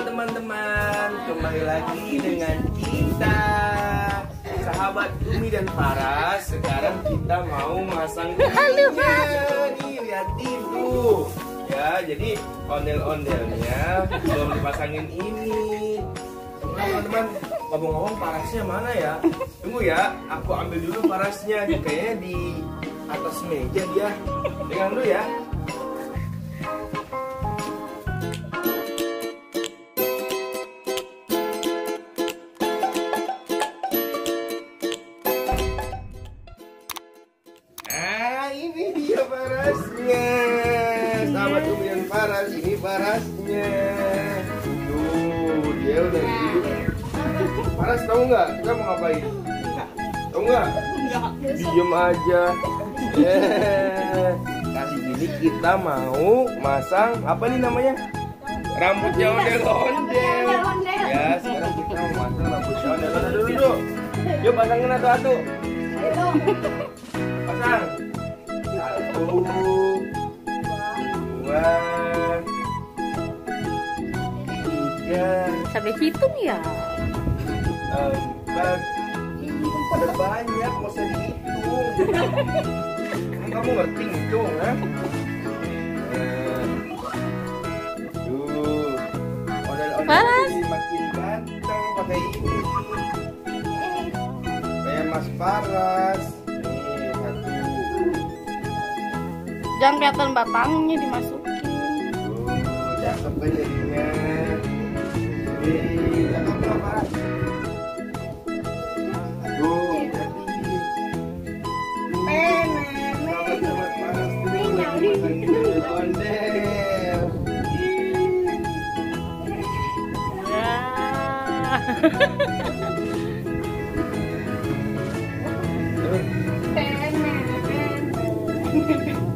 teman-teman, kembali lagi dengan kita sahabat Umi dan Paras. Sekarang kita mau masang ininya. Nih, liatin tuh. Ya, jadi ondel-ondelnya belum dipasangin ini. Teman-teman, ngomong-ngomong parasnya mana ya? Tunggu ya, aku ambil dulu parasnya. Kayaknya di atas meja dia. Pegang dulu ya. Ini dia parasnya. Sahabat Umi dan Paras, ini parasnya. Tuh, dia udah di. Paras tahu nggak? Kita mau ngapain? Tahu nggak? Diem aja. Kasih gini kita mau masang apa nih namanya? Rambutnya ondel-ondel. Ya, sekarang kita mau masang rambutnya ondel-ondel dulu. Yuk pasangin satu-satu. Pasang. 1, 2, 3. Sampai hitung ya. 4. Pada banyak, nggak usah dihitung. Kamu ngerti ngitung, kan? Tuh, Paras. makin ganteng pakai ini. Kayak Mas Paras. Nih, 1. Jangan kelihatan batangnya dimasukin. Cakep kan jadinya. Cakep nggak, Paras?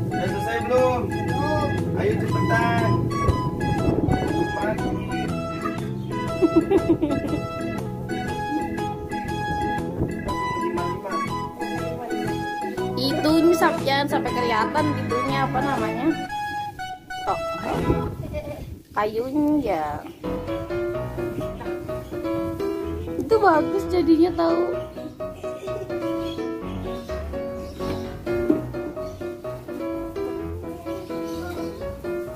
Udah selesai belum? Ayo cepetan. Itu jangan sampai kelihatan gitunya, apa namanya? Oh, kayunya ya. Itu bagus jadinya tahu.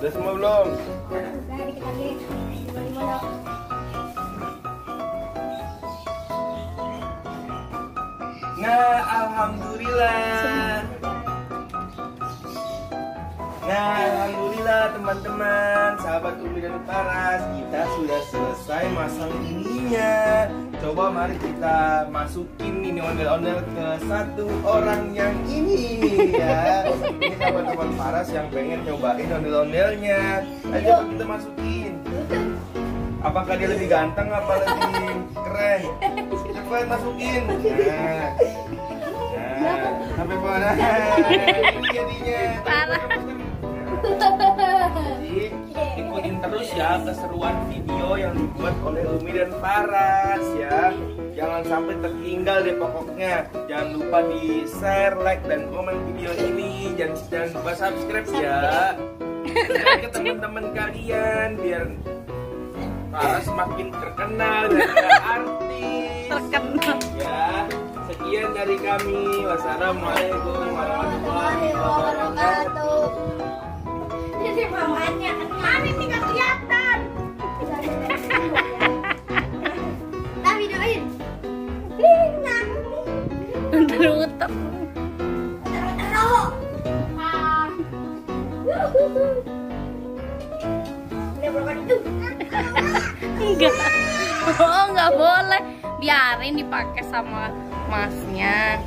Udah semua belum? Nah, alhamdulillah. Nah, alhamdulillah teman-teman, sahabat Umi dan Paras, kita sudah selesai masang ininya. Coba mari kita masukin ini ondel-ondel ke satu orang yang ini ya. Ini sahabat-sahabat Paras yang pengen nyobain ondel-ondelnya. Ayo kita masukin. Apakah dia lebih ganteng apa lebih keren? Cepat masukin. Nah, sampai mana? Ini jadinya. Parah. Jadi ikutin terus ya keseruan video yang dibuat oleh Umi dan Paras ya. Jangan sampai tertinggal deh pokoknya. Jangan lupa di share, like, dan komen video ini. Jangan lupa subscribe ya. Dan ke teman-teman kalian biar Paras semakin terkenal dan artis. Terkenal. Ya, sekian dari kami. Wassalamualaikum warahmatullahi wabarakatuh. Jadi mamanya kan ini nggak kelihatan. Nah, videoin. Muter-muter. Udah berapa itu? Enggak. Oh, enggak boleh. Biarin dipakai sama masnya.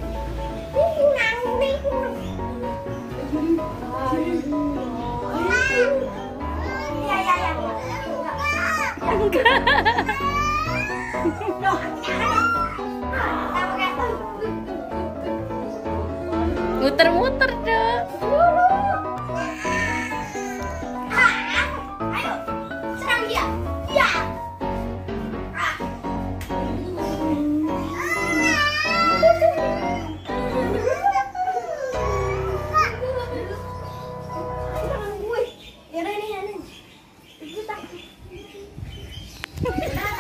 Muter-muter deh. Ayo, serang dia. Ya. Nah,